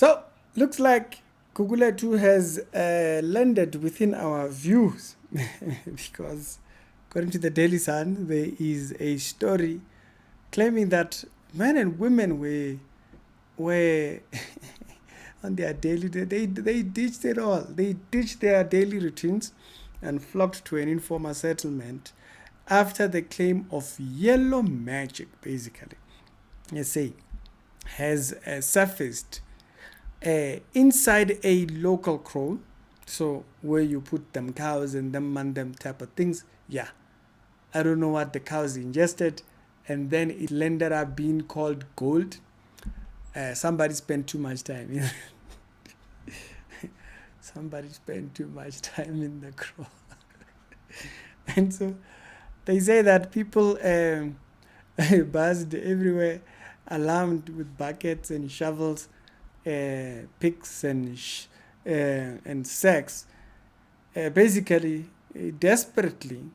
So, looks like Gugulethu has landed within our views because, according to the Daily Sun, there is a story claiming that men and women were on their daily they ditched it all. They ditched their daily routines and flocked to an informal settlement after the claim of yellow magic, basically, you say, has surfaced inside a local kraal. So where you put them cows and them type of things. Yeah, I don't know what the cows ingested, and then it ended up being called gold. Somebody spent too much time. Somebody spent too much time in the kraal. And so they say that people buzzed everywhere, alarmed with buckets and shovels, picks and sacks, basically desperately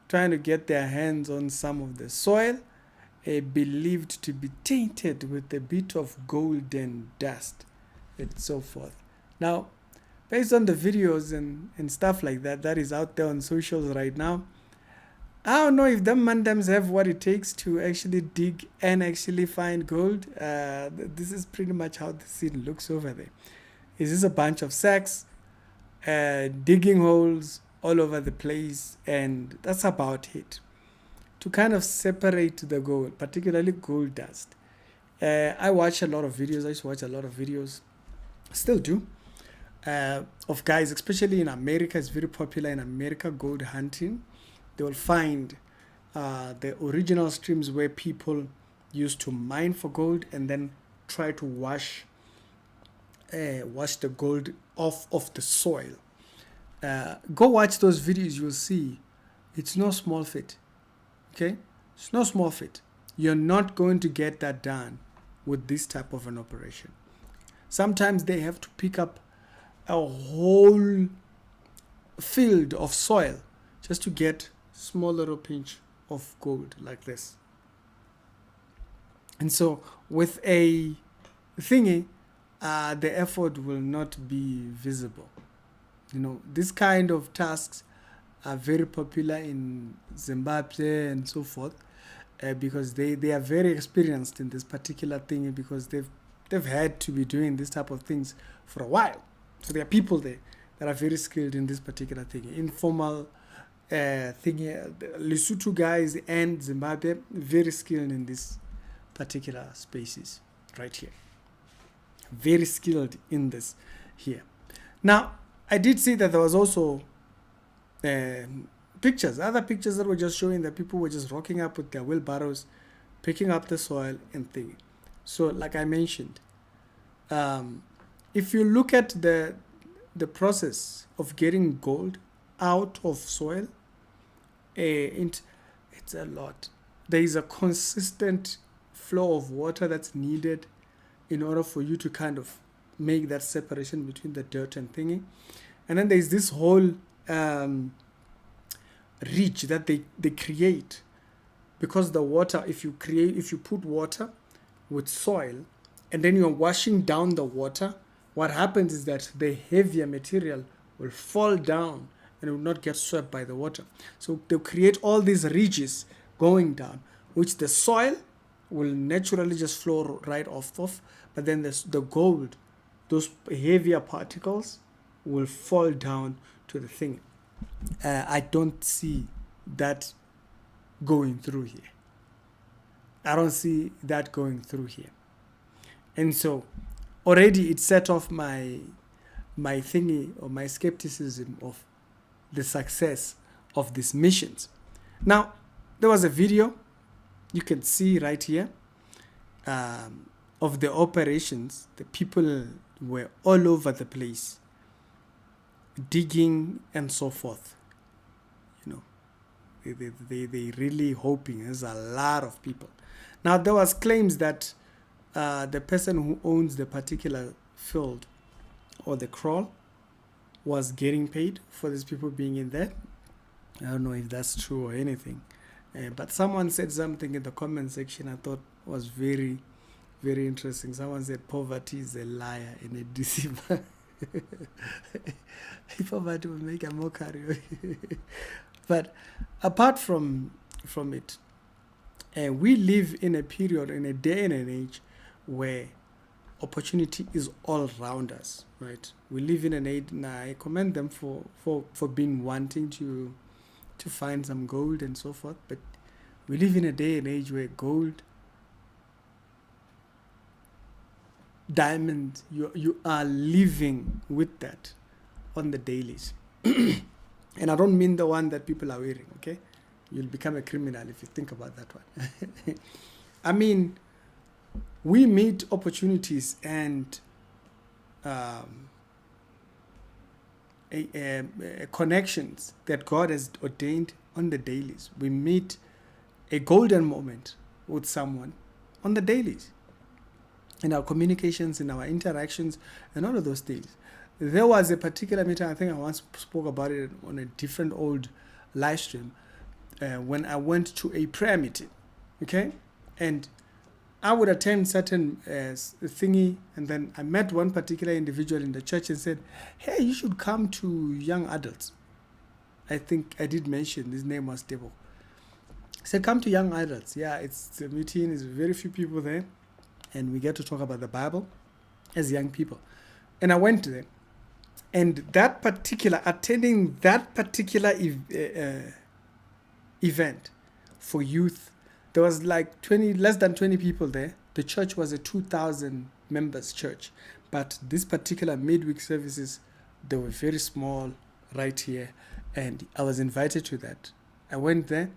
trying to get their hands on some of the soil believed to be tainted with a bit of gold and dust and so forth. Now, based on the videos and stuff like that is out there on socials right now, I don't know if them mandams have what it takes to actually dig and actually find gold. This is pretty much how the scene looks over there. Is this a bunch of sacks, digging holes all over the place, and that's about it. To kind of separate the gold, particularly gold dust. I watch a lot of videos. I used to watch a lot of videos, still do, of guys, especially in America. It's very popular in America, gold hunting. They will find the original streams where people used to mine for gold and then try to wash the gold off of the soil. Go watch those videos. You'll see it's no small feat. Okay, it's no small feat. You're not going to get that done with this type of an operation. Sometimes they have to pick up a whole field of soil just to get small little pinch of gold like this. And so with a thingy, the effort will not be visible. You know, this kind of tasks are very popular in Zimbabwe and so forth, because they are very experienced in this particular thing, because they've had to be doing this type of things for a while. So there are people there that are very skilled in this particular thing. Informal thing, Lesotho guys and Zimbabwe, very skilled in this particular spaces right here. Very skilled in this here. Now, I did see that there was also other pictures that were just showing that people were just rocking up with their wheelbarrows, picking up the soil and thing. So, like I mentioned, if you look at the process of getting gold out of soil, it's a lot. There is a consistent flow of water that's needed in order for you to kind of make that separation between the dirt and thingy. And then there's this whole ridge that they create, because the water, if you put water with soil and then you're washing down the water, what happens is that the heavier material will fall down and it will not get swept by the water. So they'll create all these ridges going down, which the soil will naturally just flow right off of, but then the gold, those heavier particles, will fall down to the thing. I don't see that going through here. I don't see that going through here. And so already it set off my thingy, or my skepticism of the success of these missions. Now, there was a video you can see right here of the operations. The people were all over the place, digging and so forth. You know, they really hoping. There's a lot of people. Now, there was claims that the person who owns the particular field or the kraal was getting paid for these people being in there. I don't know if that's true or anything, but someone said something in the comment section I thought was very, Very interesting. Someone said poverty is a liar and a deceiver. Poverty will make a mockery. But apart from it, we live in a period, in a day and an age where opportunity is all around us, right? We live in an age, and I commend them for being wanting to find some gold and so forth, but we live in a day and age where gold, diamond, you are living with that on the dailies. And I don't mean the one that people are wearing, okay? You'll become a criminal if you think about that one. I mean, we meet opportunities and connections that God has ordained on the dailies. We meet a golden moment with someone on the dailies, in our communications, in our interactions, and all of those things. There was a particular meeting, I think I once spoke about it on a different old live stream, when I went to a prayer meeting, okay? And I would attend certain thingy, and then I met one particular individual in the church and said, hey, you should come to young adults. I think I did mention, his name was Debo. I said, come to young adults. Yeah, it's a meeting, there's very few people there, and we get to talk about the Bible as young people. And I went there. And attending that particular event for youth, there was like less than 20 people there. The church was a 2,000 members church. But this particular midweek services, they were very small right here. And I was invited to that. I went there,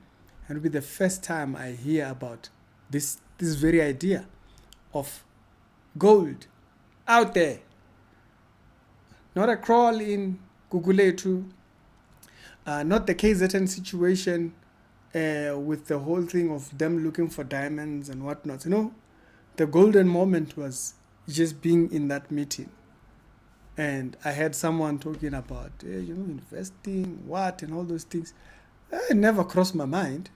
and it'll be the first time I hear about this very idea of gold out there. Not a crawl in Gugulethu, not the KZN situation with the whole thing of them looking for diamonds and whatnot. You know, the golden moment was just being in that meeting. And I had someone talking about, investing, what, and all those things. It never crossed my mind.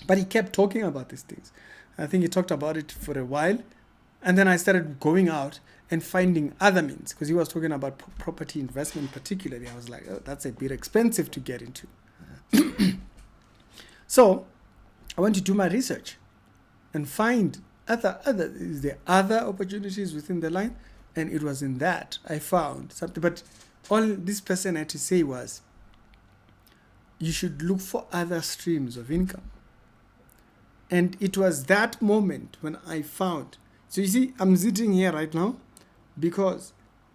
But he kept talking about these things. I think he talked about it for a while. And then I started going out and finding other means, because he was talking about property investment particularly. I was like, oh, that's a bit expensive to get into. So I went to do my research and find other opportunities within the line. And it was in that I found something. But all this person had to say was, you should look for other streams of income. And it was that moment when I found. So you see, I'm sitting here right now because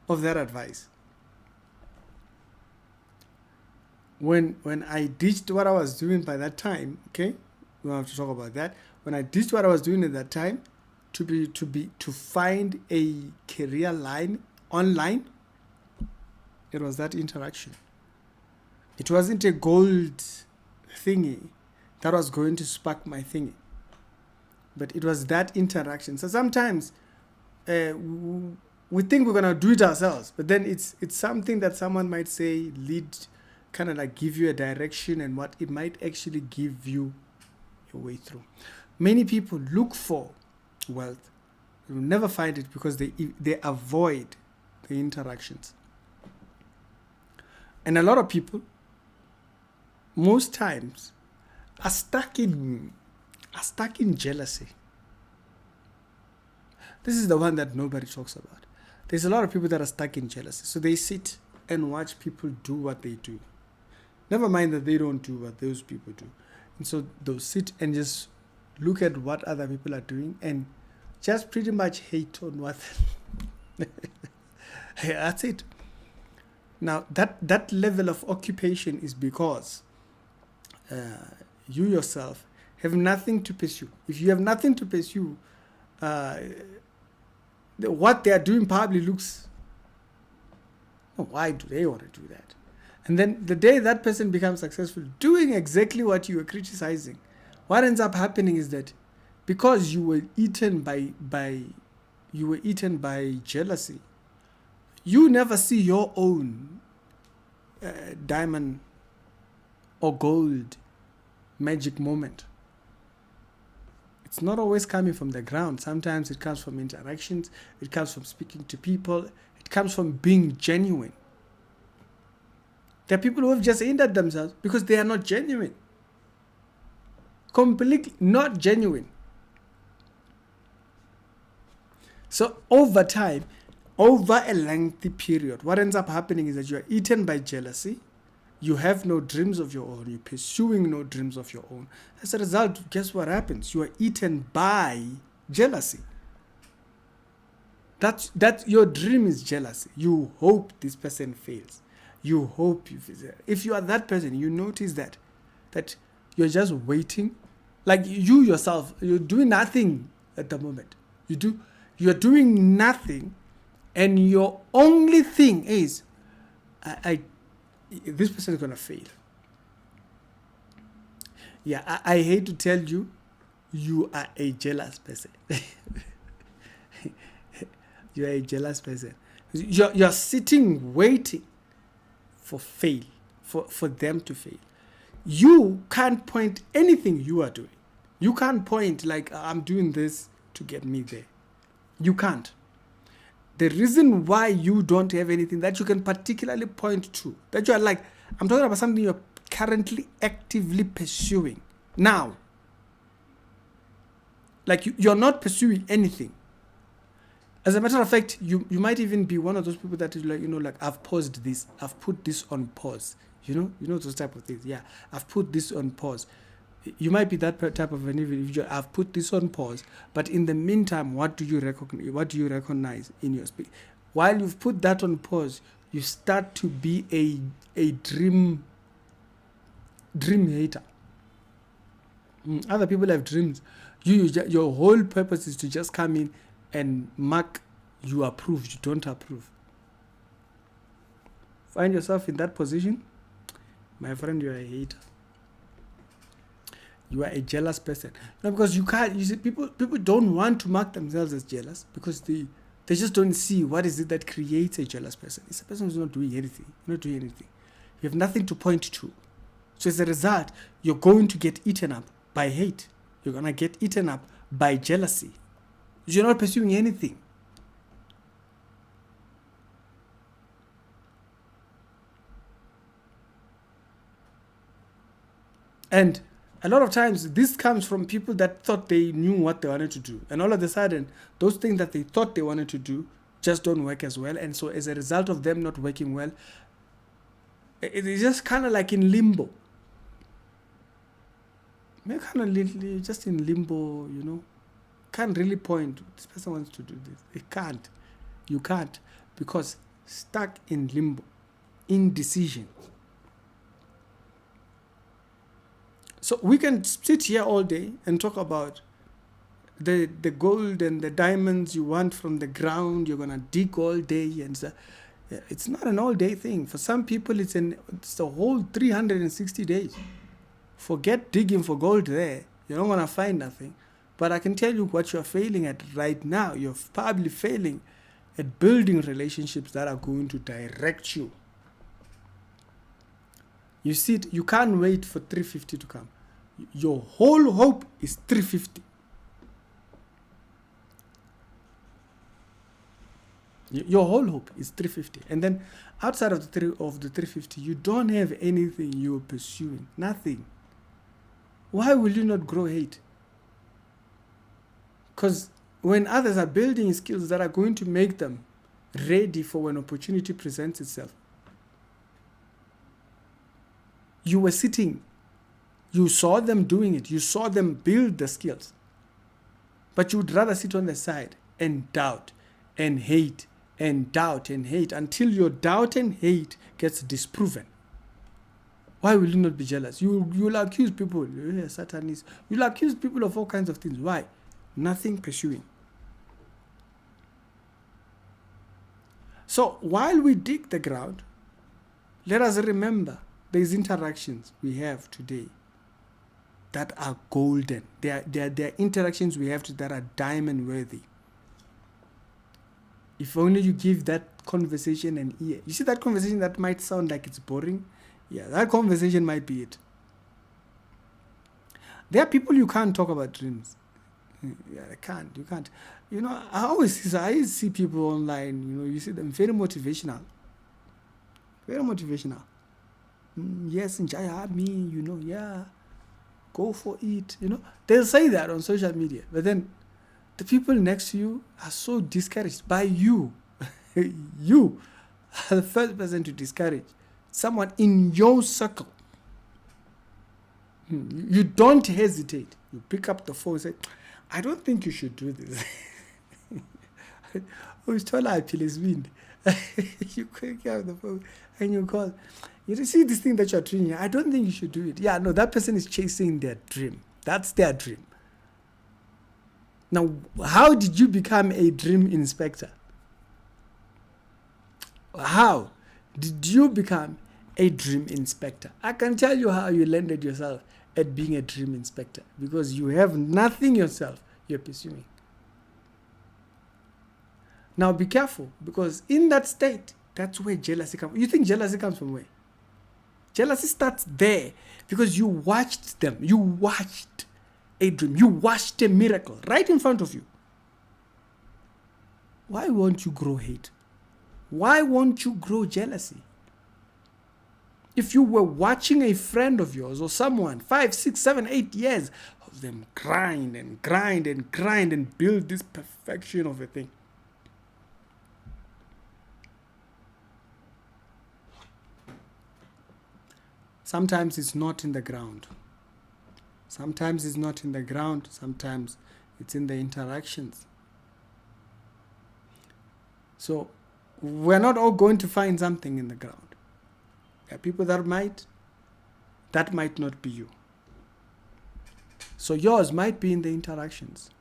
of that advice. When I ditched what I was doing by that time, okay, we don't have to talk about that. When I ditched what I was doing at that time to find a career line online, it was that interaction. It wasn't a gold thingy that was going to spark my thingy, but it was that interaction. So sometimes we think we're gonna do it ourselves, but then it's something that someone might say kind of like give you a direction, and what it might actually give you a way through. Many people look for wealth, they will never find it because they avoid the interactions. And a lot of people, most times, are stuck in jealousy. This is the one that nobody talks about. There's a lot of people that are stuck in jealousy. So they sit and watch people do what they do. Never mind that they don't do what those people do. And so they'll sit and just look at what other people are doing and just pretty much hate on what. That's it. Now, that level of occupation is because you yourself have nothing to pursue. If you have nothing to pursue, what they are doing probably looks, oh, why do they want to do that? And then the day that person becomes successful doing exactly what you were criticizing, what ends up happening is that because you were eaten by jealousy, you never see your own diamond or gold magic moment. It's not always coming from the ground. Sometimes it comes from interactions. It comes from speaking to people. It comes from being genuine. There are people who have just hindered themselves because they are not genuine. Completely not genuine. So over time, over a lengthy period, what ends up happening is that you are eaten by jealousy. You have no dreams of your own. You're pursuing no dreams of your own. As a result, guess what happens? You are eaten by jealousy. That your dream is jealousy. You hope this person fails. You hope if you are that person, you notice that you're just waiting. Like you yourself, you're doing nothing at the moment. You're doing nothing, and your only thing is, this person is gonna fail. Yeah, I hate to tell you, you are a jealous person. You are a jealous person. You're sitting waiting for them to fail. You can't point anything you are doing. You can't point like, I'm doing this to get me there. You can't. The reason why you don't have anything that you can particularly point to, that you are like, I'm talking about something you're currently actively pursuing now. Like you're not pursuing anything. As a matter of fact, you might even be one of those people that is like, like, I've paused this, I've put this on pause. You know those type of things. Yeah, I've put this on pause. You might be that type of an individual. I've put this on pause, but in the meantime, what do you recognize in your speech? While you've put that on pause, you start to be a dream hater. Other people have dreams. Your whole purpose is to just come in and mark you approve, you don't approve. Find yourself in that position, my friend, you are a hater. You are a jealous person. Because you can't. You see, people don't want to mark themselves as jealous because they just don't see what is it that creates a jealous person. It's a person who's not doing anything. Not doing anything. You have nothing to point to. So as a result, you're going to get eaten up by hate. You're going to get eaten up by jealousy. You're not pursuing anything. And a lot of times, this comes from people that thought they knew what they wanted to do. And all of a sudden, those things that they thought they wanted to do just don't work as well. And so as a result of them not working well, it is just kind of like in limbo. They're kind of just in limbo, Can't really point, this person wants to do this. It can't. You can't. Because stuck in limbo, indecision. So we can sit here all day and talk about the gold and the diamonds you want from the ground. You're going to dig all day. And so, it's not an all day thing. For some people, it's a whole 360 days. Forget digging for gold there. You're not going to find nothing. But I can tell you what you're failing at right now. You're probably failing at building relationships that are going to direct you. You see, you can't wait for 350 to come. Your whole hope is 350. Your whole hope is 350. And then outside of the 350, you don't have anything you're pursuing. Nothing. Why will you not grow hate? Because when others are building skills that are going to make them ready for when opportunity presents itself, you were sitting, you saw them doing it, you saw them build the skills, but you would rather sit on the side and doubt and hate and doubt and hate until your doubt and hate gets disproven. Why will you not be jealous? You'll accuse people, you're Satanist. You'll accuse people of all kinds of things. Why? Nothing pursuing. So while we dig the ground, let us remember these interactions we have today that are golden. They are interactions we have that are diamond worthy. If only you give that conversation an ear. You see that conversation that might sound like it's boring? Yeah, that conversation might be it. There are people you can't talk about dreams. Yeah, I can't. You can't. You know, I see people online. You know, you see them very motivational. Very motivational. Yes, enjoy me. You know, yeah, go for it. You know, they'll say that on social media, but then the people next to you are so discouraged by you. You are the first person to discourage someone in your circle. You don't hesitate. You pick up the phone and say, I don't think you should do this. Oh, told I please wind. You pick up the phone and you call. You see this thing that you're doing, I don't think you should do it. Yeah, no, that person is chasing their dream. That's their dream. Now, how did you become a dream inspector? How did you become a dream inspector? I can tell you how you landed yourself at being a dream inspector, because you have nothing yourself you're pursuing. Now be careful, because in that state, that's where jealousy comes. You think jealousy comes from where? Jealousy starts there because you watched them. You watched a dream. You watched a miracle right in front of you. Why won't you grow hate? Why won't you grow jealousy? If you were watching a friend of yours or someone 5, 6, 7, 8 years of them grind and grind and grind and build this perfection of a thing, sometimes it's not in the ground. Sometimes it's not in the ground. Sometimes it's in the interactions. So we're not all going to find something in the ground. There are people that might not be you. So yours might be in the interactions.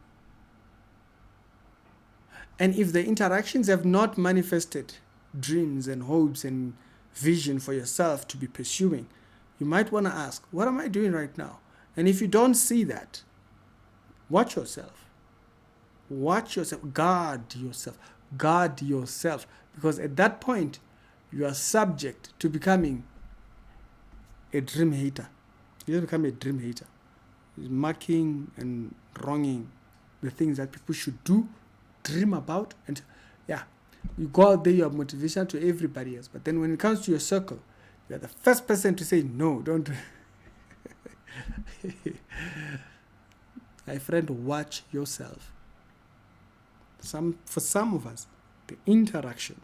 And if the interactions have not manifested dreams and hopes and vision for yourself to be pursuing, you might want to ask, what am I doing right now? And if you don't see that, watch yourself. Watch yourself. Guard yourself. Guard yourself. Because at that point, you are subject to becoming a dream hater. You become a dream hater. Marking and wronging the things that people should do, dream about, and yeah, you go out there, you are motivational to everybody else. But then when it comes to your circle, you are the first person to say, no, don't. My friend, watch yourself. For some of us, the interaction,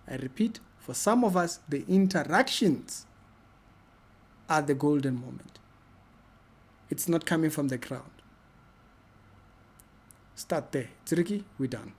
I repeat, for some of us, the interactions are the golden moment. It's not coming from the ground. Start there. It's Ricky, we're done.